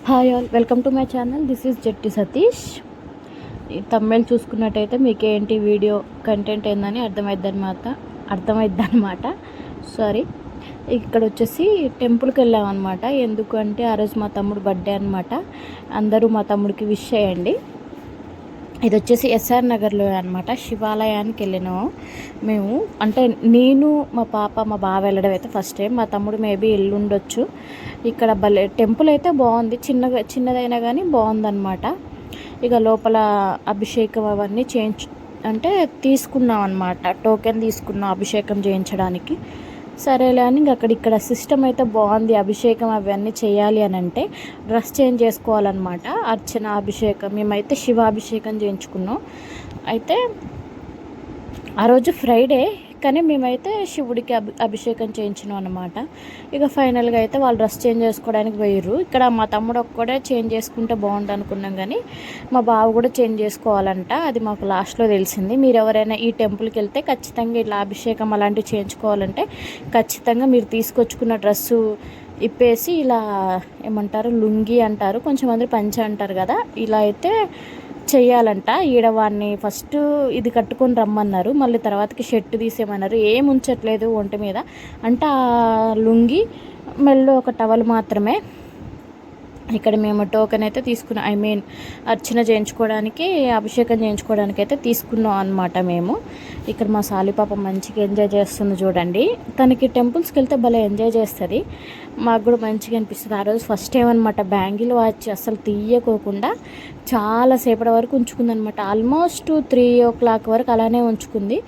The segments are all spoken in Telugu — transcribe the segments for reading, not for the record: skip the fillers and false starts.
Hi all, welcome to my channel. This is Jatti Satish. ఈ తమిళ్ చూసుకున్నట్టయితే మీకు ఏంటి వీడియో కంటెంట్ ఏందని అర్థమైద్దన్నమాట. సారీ. ఇక్కడ వచ్చేసి టెంపుల్కి వెళ్ళామన్నమాట. ఎందుకంటే ఆ రోజు మా తమ్ముడు బర్త్డే అనమాట. అందరూ మా తమ్ముడికి విష్ చేయండి. ఇది వచ్చేసి ఎస్ఆర్ నగర్లో అనమాట. శివాలయానికి వెళ్ళినాము మేము. అంటే నేను, మా పాప, మా బావ వెళ్ళడం అయితే ఫస్ట్ టైం. మా తమ్ముడు మేబీ వెళ్ళుండొచ్చు. ఇక్కడ టెంపుల్ అయితే బాగుంది, చిన్నదైనా కానీ బాగుందన్నమాట. ఇక లోపల అభిషేకం అవన్నీ అంటే తీసుకున్నాం అనమాట. టోకెన్ తీసుకున్నాం అభిషేకం చేయించడానికి. సరేలే అని ఇక్కడ సిస్టమ్ అయితే బాగుంది. అభిషేకం అవన్నీ చేయాలి అని అంటే డ్రెస్ చేంజ్ చేసుకోవాలన్నమాట. అర్చన, అభిషేకం, మేమైతే శివాభిషేకం చేయించుకున్నాం. అయితే ఆ రోజు ఫ్రైడే, కానీ మేమైతే శివుడికి అభిషేకం చేయించినాం అనమాట. ఇక ఫైనల్గా అయితే వాళ్ళు డ్రెస్ చేంజ్ చేసుకోవడానికి పోయారు. ఇక్కడ మా తమ్ముడు ఒక్కడే చేంజ్ చేసుకుంటే బాగుంటుంది అనుకున్నాం, కానీ మా బావ కూడా చేంజ్ చేసుకోవాలంట. అది మాకు లాస్ట్లో తెలిసింది. మీరు ఎవరైనా ఈ టెంపుల్కి వెళ్తే ఖచ్చితంగా ఇలా అభిషేకం అలాంటివి చేయించుకోవాలంటే ఖచ్చితంగా మీరు తీసుకొచ్చుకున్న డ్రెస్సు ఇప్పేసి ఇలా ఏమంటారు, లుంగి అంటారు, కొంచెం మంది పంచ అంటారు కదా, ఇలా అయితే చెయ్యాలంట. ఈడవాడిని ఫస్ట్ ఇది కట్టుకొని రమ్మన్నారు, మళ్ళీ తర్వాతకి షర్ట్ తీసేయమన్నారు. ఏం ఉంచట్లేదు ఒంటి మీద, అంటే ఆ లుంగి మెల్లో ఒక టవల్ మాత్రమే. ఇక్కడ మేము టోకెన్ అయితే తీసుకున్నాం, అర్చన చేయించుకోవడానికి, అభిషేకం చేయించుకోవడానికి అయితే తీసుకున్నాం అనమాట మేము. ఇక్కడ మా సాలిపాప మంచిగా ఎంజాయ్ చేస్తుంది చూడండి. తనకి టెంపుల్స్కి వెళ్తే భలే ఎంజాయ్ చేస్తుంది. మాకు కూడా మంచిగా అనిపిస్తుంది. ఆ రోజు ఫస్ట్ టైం అనమాట బ్యాంగిల్ వాచ్ అసలు తీయకోకుండా చాలాసేపటి వరకు ఉంచుకుందనమాట. ఆల్మోస్ట్ 3 o'clock వరకు అలానే ఉంచుకుంది.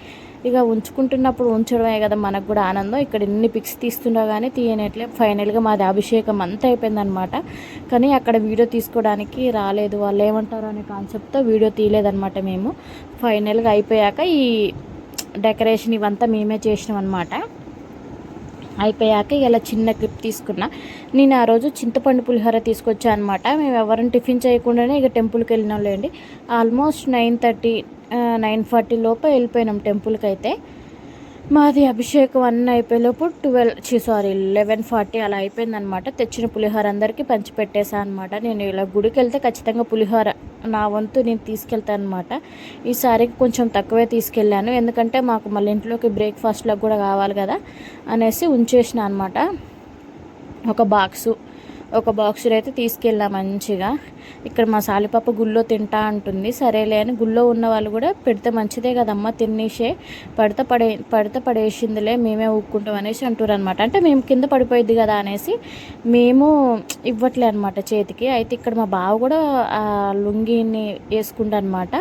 ఇక ఉంచుకుంటున్నప్పుడు ఉంచడమే కదా మనకు కూడా ఆనందం. ఇక్కడ ఎన్ని పిక్స్ తీస్తున్నా కానీ తీయనట్లే. ఫైనల్గా మాది అభిషేకం అంతా అయిపోయిందనమాట. కానీ అక్కడ వీడియో తీసుకోవడానికి రాలేదు, వాళ్ళు ఏమంటారు అనే కాన్సెప్ట్తో వీడియో తీయలేదనమాట మేము. ఫైనల్గా అయిపోయాక ఈ డెకరేషన్ ఇవంతా మేమే చేసినాం అనమాట. అయిపోయాక ఇలా చిన్న క్లిప్ తీసుకున్నా. నేను ఆ రోజు చింతపండు పులిహోర తీసుకొచ్చాను అనమాట. మేము ఎవరైనా టిఫిన్ చేయకుండానే ఇక టెంపుల్కి వెళ్ళినాం లేండి. ఆల్మోస్ట్ 9:30, 9:40 లోపు వెళ్ళిపోయినాం టెంపుల్కి. అయితే మాది అభిషేకం అన్నీ అయిపోయేలోపు 11:40 అలా అయిపోయిందనమాట. తెచ్చిన పులిహోర అందరికీ పంచిపెట్టేసా అనమాట. నేను ఇలా గుడికి వెళ్తే ఖచ్చితంగా పులిహోర నా వంతు నేను తీసుకెళ్తాను అనమాట. ఈసారికి కొంచెం తక్కువే తీసుకెళ్ళాను, ఎందుకంటే మాకు మళ్ళీ ఇంట్లోకి బ్రేక్ఫాస్ట్లకు కూడా కావాలి కదా అనేసి ఉంచేసిన అనమాట. ఒక బాక్సులో అయితే తీసుకెళ్ళా మంచిగా. ఇక్కడ మా సాలిపాప గుళ్ళో తింటా అంటుంది. సరేలే అని, గుళ్ళో ఉన్న వాళ్ళు కూడా పెడితే మంచిదే కదమ్మా, తినేసే, పడితే పడేసిందిలే, మేమే ఊక్కుంటాం అనేసి అంటారు అనమాట. అంటే మేము కింద పడిపోయిద్ది కదా అనేసి మేము ఇవ్వట్లే అనమాట చేతికి. అయితే ఇక్కడ మా బావ కూడా ఆ లుంగిని వేసుకుంటా అనమాట.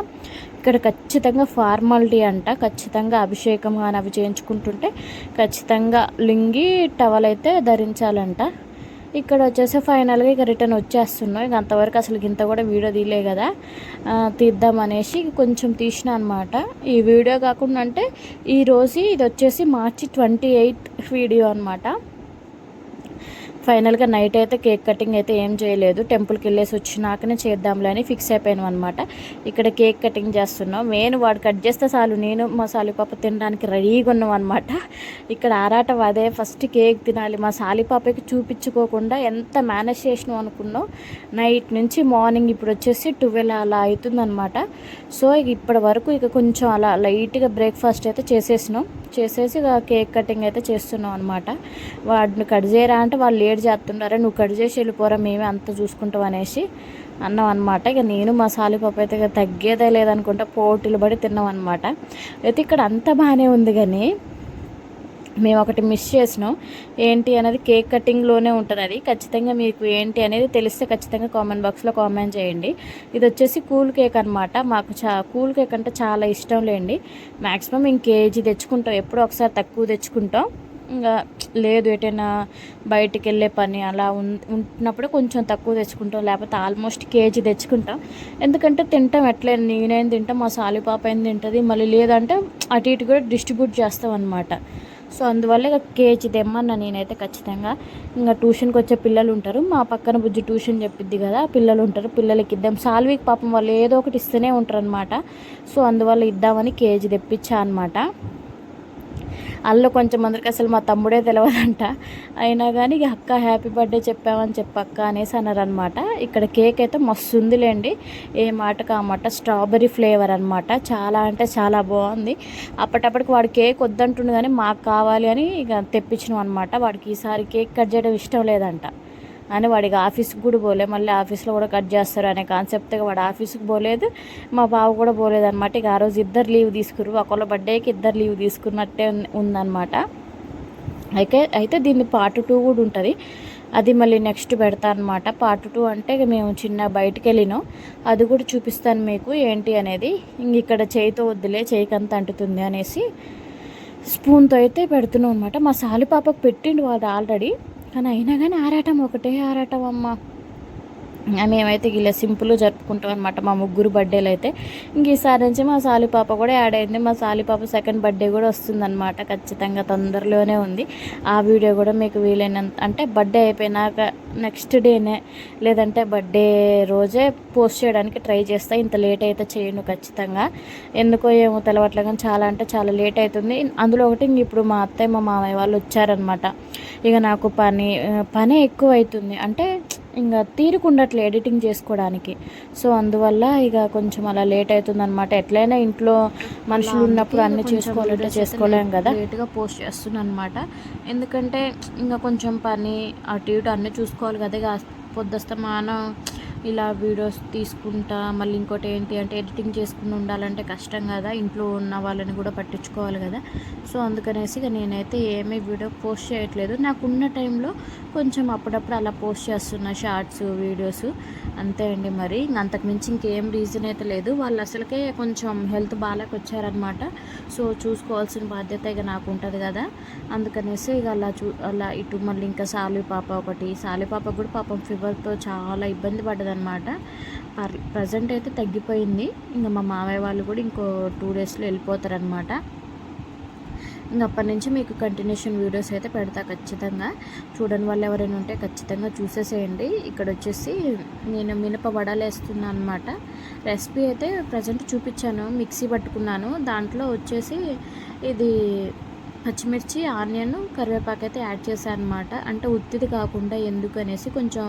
ఇక్కడ ఖచ్చితంగా ఫార్మాలిటీ అంట, ఖచ్చితంగా అభిషేకం కానీ అవి చేయించుకుంటుంటే ఖచ్చితంగా లుంగి, టవల్ అయితే ధరించాలంట. ఇక్కడ వచ్చేసి ఫైనల్గా ఇక రిటర్న్ వచ్చేస్తున్నాం. ఇక అంతవరకు అసలు ఇంత కూడా వీడియో తీయలే కదా, తీద్దామనేసి కొంచెం తీసిన అనమాట. ఈ వీడియో కాకుండా అంటే ఈరోజు ఇది వచ్చేసి March 28 వీడియో అనమాట. ఫైనల్గా నైట్ అయితే కేక్ కటింగ్ అయితే ఏం చేయలేదు, టెంపుల్కి వెళ్ళేసి వచ్చినాకనే చేద్దాంలే అని ఫిక్స్ అయిపోయాను అనమాట. ఇక్కడ కేక్ కటింగ్ చేస్తున్నాం. వాడు కట్ చేస్తే చాలు, నేను మా సాలిపాప తినడానికి రెడీగా ఉన్నాం అనమాట. ఇక్కడ ఆరాటం అదే, ఫస్ట్ కేక్ తినాలి. మా సాలిపాపకి చూపించుకోకుండా ఎంత మేనేజ్ చేసినాం అనుకున్నాం. నైట్ నుంచి మార్నింగ్ ఇప్పుడు వచ్చేసి 12 అలా అవుతుందనమాట. సో ఇప్పటి వరకు ఇక కొంచెం అలా లైట్గా బ్రేక్ఫాస్ట్ అయితే చేసేసి ఇక కేక్ కటింగ్ అయితే చేస్తున్నాం అనమాట. వాడిని కట్ చేయరా అంటే వాళ్ళు లేట్ చేస్తున్నారా, నువ్వు కట్ చేసి వెళ్ళిపోరా, మేమే అంత చూసుకుంటాం అనేసి అన్నాం అనమాట. ఇక నేను మా సాలిపాప అయితే ఇక తగ్గేదే లేదనుకుంటా పోటీలు పడి తిన్నాం అనమాట. అయితే ఇక్కడ అంతా బాగానే ఉంది, కానీ మేము ఒకటి మిస్ చేసినాం. ఏంటి అనేది కేక్ కటింగ్లోనే ఉంటుంది. అది ఖచ్చితంగా మీకు ఏంటి అనేది తెలిస్తే ఖచ్చితంగా కామెంట్ బాక్స్లో కామెంట్ చేయండి. ఇది వచ్చేసి కూల్ కేక్ అనమాట. మాకు కూల్ కేక్ అంటే చాలా ఇష్టం లేండి. మ్యాక్సిమం కేజీ తెచ్చుకుంటాం, ఎప్పుడో ఒకసారి తక్కువ తెచ్చుకుంటాం. ఇంకా లేదు ఎటైనా బయటికి వెళ్ళే పని అలా ఉంటున్నప్పుడు కొంచెం తక్కువ తెచ్చుకుంటాం, లేకపోతే ఆల్మోస్ట్ కేజీ తెచ్చుకుంటాం. ఎందుకంటే తింటాం, ఎట్లయినా నేనేం తింటాం, మా సాలిపాప ఏం తింటుంది, మళ్ళీ లేదంటే అటు ఇటు కూడా డిస్ట్రిబ్యూట్ చేస్తాం అనమాట. సో అందువల్ల ఇక కేజీ తెమ్మన్నా నేనైతే ఖచ్చితంగా. ఇంకా ట్యూషన్కి వచ్చే పిల్లలు ఉంటారు, మా పక్కన బుజ్జి ట్యూషన్ చెప్పిద్ది కదా, పిల్లలు ఉంటారు, పిల్లలకి ఇద్దాం. సాల్వీకి పాపం వాళ్ళు ఏదో ఒకటి ఇస్తూనే ఉంటారు అనమాట. సో అందువల్ల ఇద్దామని కేజీ తెప్పించా అనమాట. అందులో కొంచెం మందికి అసలు మా తమ్ముడే తెలియదంట. అయినా కానీ ఇక అక్క హ్యాపీ బర్త్డే చెప్పామని చెప్పక్క అనేసి అన్నారనమాట. ఇక్కడ కేక్ అయితే మస్తు ఉందిలేండి, ఏ మాటకు ఆ మాట. స్ట్రాబెర్రీ ఫ్లేవర్ అనమాట, చాలా అంటే చాలా బాగుంది. అప్పటికి వాడు కేక్ వద్దంటుండు కానీ మాకు కావాలి అని ఇక తెప్పించినాం అనమాట. వాడికి ఈసారి కేక్ కట్ చేయడం ఇష్టం లేదంట అని వాడికి ఆఫీస్కి కూడా పోలే, మళ్ళీ ఆఫీస్లో కూడా కట్ చేస్తారు అనే కాన్సెప్ట్గా వాడు ఆఫీస్కి పోలేదు, మా బావ కూడా పోలేదు అనమాట. ఇక ఆ రోజు ఇద్దరు లీవ్ తీసుకున్నారు, ఒకళ్ళ బర్త్డేకి ఇద్దరు లీవ్ తీసుకున్నట్టే ఉందన్నమాట. అయితే దీన్ని పార్ట్ 2 కూడా ఉంటుంది, అది మళ్ళీ నెక్స్ట్ పెడతా అనమాట. పార్ట్ 2 అంటే మేము చిన్న బయటికి వెళ్ళినాం, అది కూడా చూపిస్తాను మీకు ఏంటి అనేది. ఇంక ఇక్కడ చేయితో వద్దులే, చేయికి అంత అంటుతుంది అనేసి స్పూన్తో అయితే పెడుతున్నాం అనమాట. మా సాలి పాపకు పెట్టిండు వాడు ఆల్రెడీ, కానీ అయినా కానీ ఆరాటం ఒకటే ఆరాటం అమ్మ. మేమైతే ఇలా సింపుల్గా జరుపుకుంటాం అనమాట మా ముగ్గురు బర్త్డేలు అయితే. ఇంక ఈసారి నుంచి మా సాలి పాప కూడా యాడ్ అయింది. మా సాలి పాప సెకండ్ బర్త్డే కూడా వస్తుందన్నమాట, ఖచ్చితంగా తొందరలోనే ఉంది. ఆ వీడియో కూడా మీకు వీలైనంత అంటే బర్త్డే అయిపోయినాక నెక్స్ట్ డేనే లేదంటే బర్త్డే రోజే పోస్ట్ చేయడానికి ట్రై చేస్తా. ఇంత లేట్ అయితే చేయను ఖచ్చితంగా, ఎందుకో ఏమో తెలవట్లే కానీ చాలా అంటే చాలా లేట్ అవుతుంది. అందులో ఒకటి ఇంక ఇప్పుడు మా అత్తయ్య మా మామయ్య వాళ్ళు వచ్చారనమాట. ఇక నాకు పనే ఎక్కువ అవుతుంది, అంటే ఇంకా తీరుకుండట్లే ఎడిటింగ్ చేసుకోవడానికి. సో అందువల్ల ఇక కొంచెం అలా లేట్ అవుతుందన్నమాట. ఎట్లయినా ఇంట్లో మనుషులు ఉన్నప్పుడు అన్నీ చేసుకోవాలంటే చేసుకోలేం కదా, లేట్గా పోస్ట్ చేస్తున్నాను అనమాట. ఎందుకంటే ఇంకా కొంచెం పని అటు ఇటు అన్నీ చూసుకోవాలి కదా. ఇక పొద్దుస్తమానం ఇలా వీడియోస్ తీసుకుంటా, మళ్ళీ ఇంకోటి ఏంటి అంటే ఎడిటింగ్ చేసుకుని ఉండాలంటే కష్టం కదా, ఇంట్లో ఉన్న వాళ్ళని కూడా పట్టించుకోవాలి కదా. సో అందుకనేసి ఇక నేనైతే ఏమీ వీడియో పోస్ట్ చేయట్లేదు. నాకున్న టైంలో కొంచెం అప్పుడప్పుడు అలా పోస్ట్ చేస్తున్నా షార్ట్స్ వీడియోస్, అంతే అండి. మరి అంతకుమించి ఇంకేం రీజన్ అయితే లేదు. వాళ్ళు అసలుకే కొంచెం హెల్త్ బాగాలేక వచ్చారనమాట. సో చూసుకోవాల్సిన బాధ్యత ఇక నాకు ఉంటుంది కదా, అందుకనేసి ఇక అలా ఇటు మళ్ళీ ఇంకా సాలి పాప ఒకటి, సాలి పాప కూడా పాపం ఫీవర్తో చాలా ఇబ్బంది పడ్డదనమాట. ప్రజెంట్ అయితే తగ్గిపోయింది. ఇంకా మా మామయ్య వాళ్ళు కూడా ఇంకో 2 డేస్లో వెళ్ళిపోతారనమాట. ఇంక అప్పటి నుంచి మీకు కంటిన్యూషన్ వీడియోస్ అయితే పెడతా ఖచ్చితంగా. చూడని వాళ్ళు ఎవరైనా ఉంటే ఖచ్చితంగా చూసేసేయండి. ఇక్కడ వచ్చేసి నేను మినప వడలు వేస్తున్నాను అనమాట. రెసిపీ అయితే ప్రజెంట్ చూపించాను, మిక్సీ పట్టుకున్నాను. దాంట్లో వచ్చేసి ఇది పచ్చిమిర్చి, ఆనియన్, కరివేపాకు అయితే యాడ్ చేశాను అనమాట. అంటే ఉత్తిది కాకుండా ఎందుకు అనేసి కొంచెం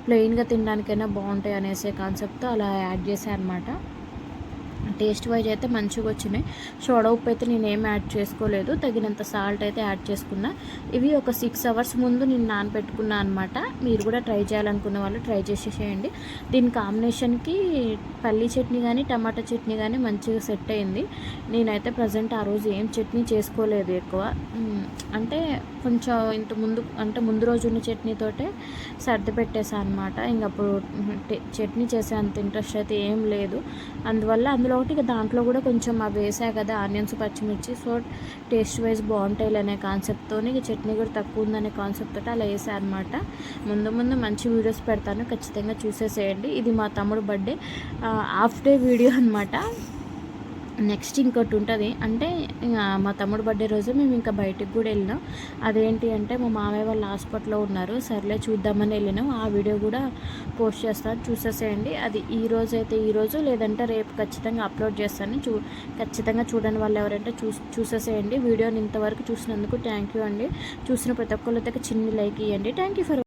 ప్లెయిన్గా తినడానికైనా బాగుంటాయి అనేసే కాన్సెప్ట్తో అలా యాడ్ చేశాను అనమాట. టేస్ట్ వైజ్ అయితే మంచిగా వచ్చినాయి. సోడా ఉప్పు అయితే నేను ఏం యాడ్ చేసుకోలేదు, తగినంత సాల్ట్ అయితే యాడ్ చేసుకున్నా. ఇవి ఒక 6 అవర్స్ ముందు నేను నానబెట్టుకున్నా అనమాట. మీరు కూడా ట్రై చేయాలనుకున్న వాళ్ళు ట్రై చేసేసేయండి. దీని కాంబినేషన్కి పల్లీ చట్నీ కానీ టమాటా చట్నీ కానీ మంచిగా సెట్ అయింది. నేనైతే ప్రజెంట్ ఆ రోజు ఏం చట్నీ చేసుకోలేదు ఎక్కువ, అంటే కొంచెం ముందు రోజు ఉన్న చట్నీతోటే సర్ది పెట్టేసాను అనమాట. ఇంకప్పుడు చట్నీ చేసే అంత ఇంట్రెస్ట్ అయితే ఏం లేదు. అందులో ఒకటి ఇక దాంట్లో కూడా కొంచెం అవి వేసా కదా ఆనియన్స్, పచ్చిమిర్చి, సో టేస్ట్ వైజ్ బాగుంటాయి అనే కాన్సెప్ట్తో ఇక చట్నీ కూడా తక్కువ ఉందనే కాన్సెప్ట్ తోటి అలా వేసా అనమాట. ముందు మంచి వీడియోస్ పెడతాను, ఖచ్చితంగా చూసేసేయండి. ఇది మా తమ్ముడు బర్త్డే హాఫ్ డే వీడియో అనమాట. నెక్స్ట్ ఇంకోటి ఉంటుంది, అంటే మా తమ్ముడు బర్త్డే రోజు మేము ఇంకా బయటికి కూడా వెళ్ళినాం. అదేంటి అంటే మా మామయ్య వాళ్ళు హాస్పిటల్లో ఉన్నారు, సర్లే చూద్దామని వెళ్ళినాం. ఆ వీడియో కూడా పోస్ట్ చేస్తాను, చూసేసేయండి. అది ఈరోజు లేదంటే రేపు ఖచ్చితంగా అప్లోడ్ చేస్తాను. ఖచ్చితంగా చూడని వాళ్ళు ఎవరంటే చూసేసేయండి. వీడియోని ఇంతవరకు చూసినందుకు థ్యాంక్ యూ అండి. చూసిన ప్రతి ఒక్కళ్ళతో చిన్న లైక్ ఇవ్వండి. Thank you for